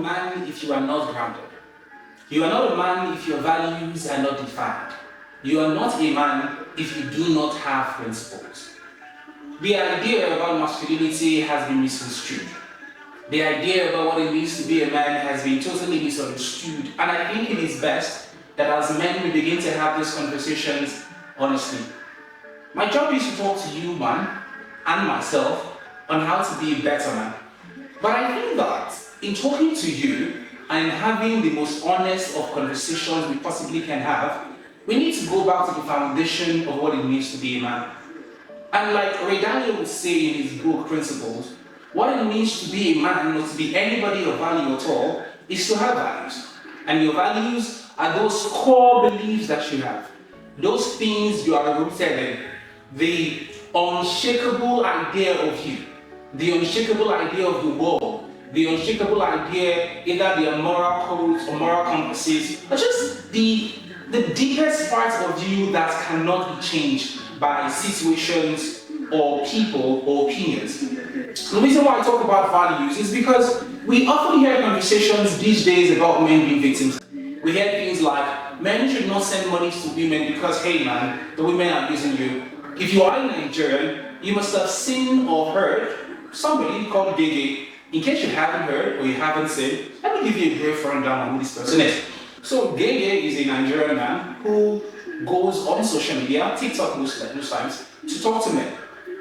man if you are not grounded. You are not a man if your values are not defined. You are not a man if you do not have principles. The idea about masculinity has been misconstrued. The idea about what it means to be a man has been totally misunderstood, and I think it is best that as men we begin to have these conversations honestly. My job is to talk to you, man, and myself on how to be a better man. But I think that in talking to you and having the most honest of conversations we possibly can have, we need to go back to the foundation of what it means to be a man. And like Ray Dalio would say in his book Principles, what it means to be a man or to be anybody of value at all is to have values. And your values are those core beliefs that you have. Those things you are rooted in. The unshakable idea of you. The unshakable idea of the world. The unshakable idea, either their moral codes or moral compasses, or just the deepest parts of you that cannot be changed by situations or people or opinions. The reason why I talk about values is because we often hear conversations these days about men being victims. We hear things like, men should not send money to women because, hey man, the women are using you. If you are a Nigerian, you must have seen or heard somebody called Gege. In case you haven't heard or you haven't seen, let me give you a brief rundown on who this person is. So Gege is a Nigerian man who goes on social media, TikTok most times, to talk to men.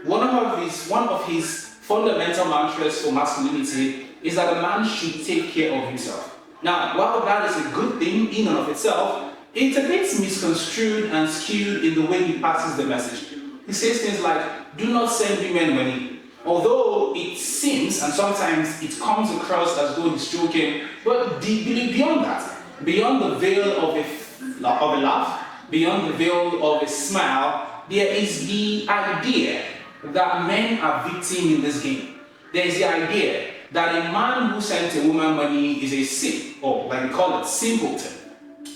One of his fundamental mantras for masculinity is that a man should take care of himself. Now, while that is a good thing in and of itself, it's a bit misconstrued and skewed in the way he passes the message. He says things like, do not send women money. Although it seems, and sometimes it comes across as though he's joking, but beyond that, beyond the veil of a laugh, beyond the veil of a smile, there is the idea that men are victims in this game. There is the idea that a man who sent a woman money is a simp, or like we call it, simpleton.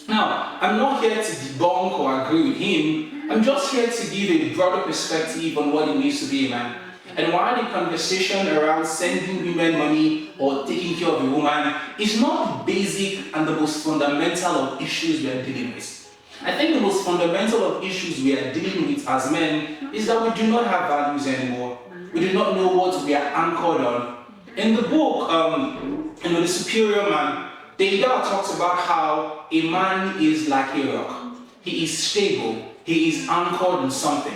Now, I'm not here to debunk or agree with him. I'm just here to give a broader perspective on what it means to be a man. And while the conversation around sending women money or taking care of a woman is not the basic and the most fundamental of issues we are dealing with. I think the most fundamental of issues we are dealing with as men is that we do not have values anymore. We do not know what we are anchored on. In the book, The Superior Man, David talks about how a man is like a rock. He is stable. He is anchored in something.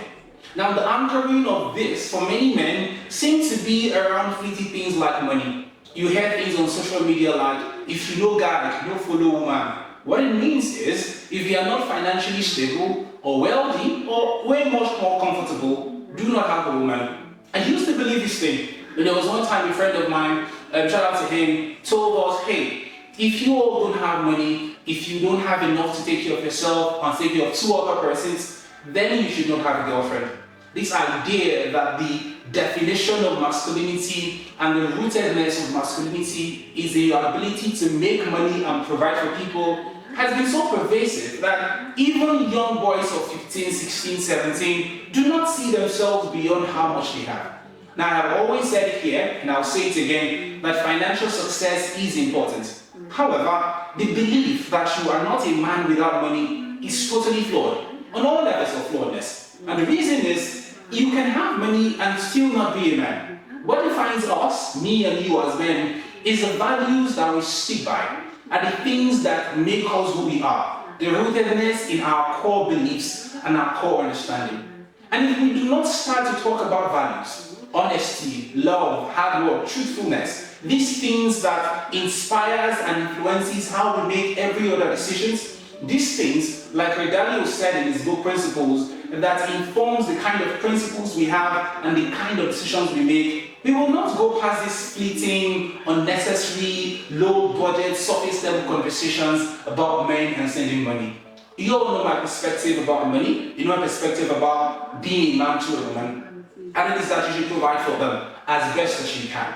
Now, the anchoring of this, for many men, seems to be around fleeting things like money. You hear things on social media like, if you know God, don't follow woman. What it means is, if you are not financially stable, or wealthy, or way much more comfortable, do not have a woman. I used to believe this thing. But there was one time a friend of mine, shout out to him, told us, hey, if you all don't have money, if you don't have enough to take care of yourself and take care of two other persons, then you should not have a girlfriend. This idea that the definition of masculinity and the rootedness of masculinity is the ability to make money and provide for people has been so pervasive that even young boys of 15, 16, 17 do not see themselves beyond how much they have. Now, I have always said it here, and I'll say it again, that financial success is important. However, the belief that you are not a man without money is totally flawed, on all levels of flawedness. And the reason is, you can have money and still not be a man. What defines us, me and you as men, is the values that we stick by, and the things that make us who we are, the rootedness in our core beliefs and our core understanding. And if we do not start to talk about values, honesty, love, hard work, truthfulness, these things that inspires and influences how we make every other decisions, these things, like Redalio said in his book Principles, that informs the kind of principles we have and the kind of decisions we make, we will not go past these fleeting, unnecessary, low-budget, surface-level conversations about men and sending money. You all know my perspective about money, you know my perspective about being a man to a woman, and it is that you should provide for them as best as you can.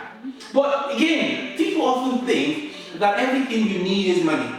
But again, people often think that everything you need is money.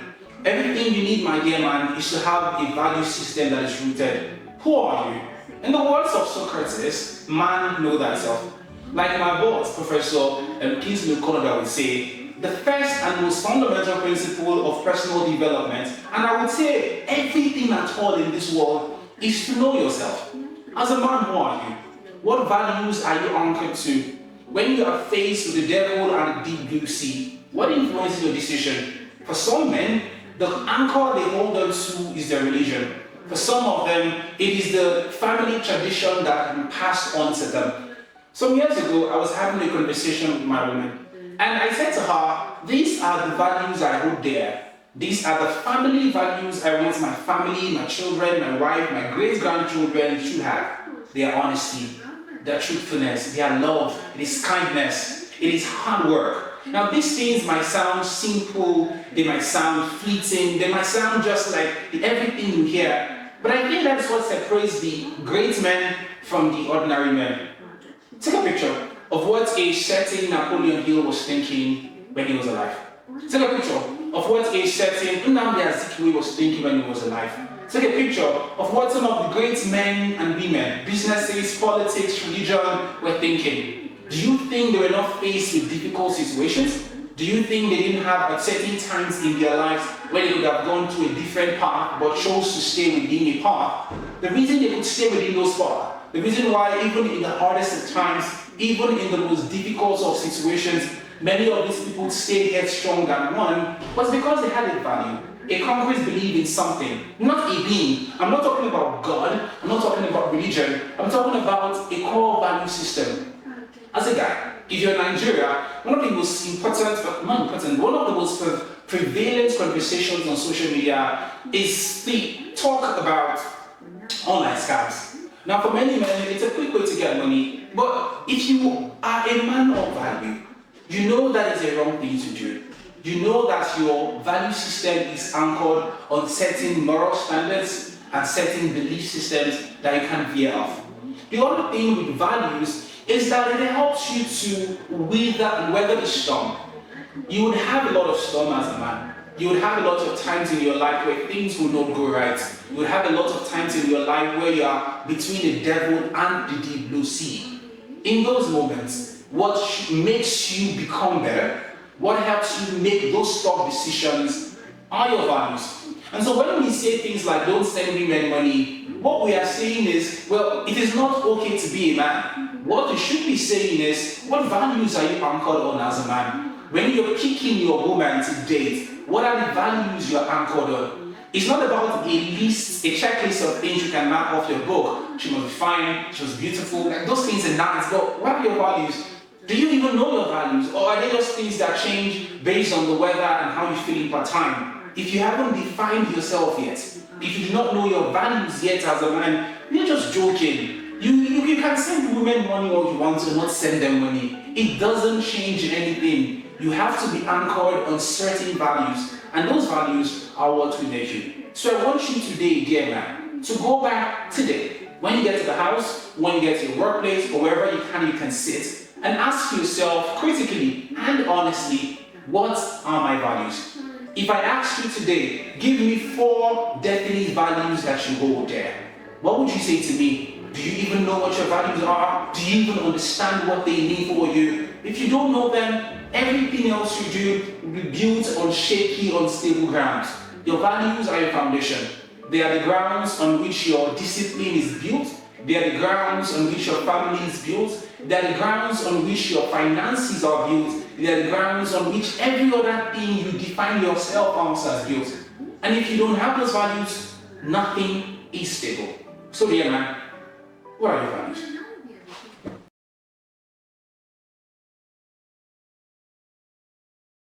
Everything you need, my dear man, is to have a value system that is rooted. Who are you? In the words of Socrates, man, know thyself. Like my boss, Professor Kingsley Konoda would say, the first and most fundamental principle of personal development, and I would say everything at all in this world, is to know yourself. As a man, who are you? What values are you anchored to? When you are faced with the devil and the deep blue sea, what influences your decision? For some men, the anchor they hold on to is their religion. For some of them, it is the family tradition that has been passed on to them. Some years ago, I was having a conversation with my woman, and I said to her, these are the values I hold dear. These are the family values I want my family, my children, my wife, my great-grandchildren should have. Their honesty, their truthfulness, their love, it is kindness, it is hard work. Now these things might sound simple, they might sound fleeting, they might sound just like everything you hear, but I think that's what separates the great men from the ordinary men. Take a picture of what a certain Napoleon Hill was thinking when he was alive. Take a picture of what a certain Nnamdi Azikiwe was thinking when he was alive. Take a picture of what some of the great men and women, businesses, politics, religion were thinking. Do you think they were not faced with difficult situations? Do you think they didn't have at certain times in their lives where they could have gone to a different path but chose to stay within a path? The reason they could stay within those paths, the reason why even in the hardest of times, even in the most difficult of situations, many of these people stayed headstrong and won, was because they had a value. A concrete belief in something, not a being. I'm not talking about God, I'm not talking about religion, I'm talking about a core value system. As a guy, if you're in Nigeria, one of the most one of the most prevalent conversations on social media is the talk about online scams. Now for many men, it's a quick way to get money, but if you are a man of value, you know that is a wrong thing to do. You know that your value system is anchored on certain moral standards and certain belief systems that you can veer off. The other thing with values is that it helps you to weather the storm. You would have a lot of storm as a man. You would have a lot of times in your life where things will not go right. You would have a lot of times in your life where you are between the devil and the deep blue sea. In those moments, what makes you become better, what helps you make those tough decisions are your values. And so when we say things like don't send women money, what we are saying is, well, it is not okay to be a man. What we should be saying is, what values are you anchored on as a man? When you're picking your woman to date, what are the values you're anchored on? It's not about a checklist of things you can mark off your book. She must be fine, she must be beautiful, like those things are nice, but what are your values? Do you even know your values, or are they just things that change based on the weather and how you feel per time? If you haven't defined yourself yet, if you do not know your values yet as a man, you're just joking. You can send women money all you want to, not send them money. It doesn't change anything. You have to be anchored on certain values, and those values are what will make you. So I want you today, dear man, to go back today. When you get to the house, when you get to your workplace, or wherever you can sit, and ask yourself critically and honestly, what are my values? If I asked you today, give me 4 definite values that you hold dear, what would you say to me? Do you even know what your values are? Do you even understand what they mean for you? If you don't know them, everything else you do will be built on shaky, unstable grounds. Your values are your foundation. They are the grounds on which your discipline is built. They are the grounds on which your family is built. They are the grounds on which your finances are built. They are the grounds on which every other thing you define yourself as built. And if you don't have those values, nothing is stable. So dear man, what are your values?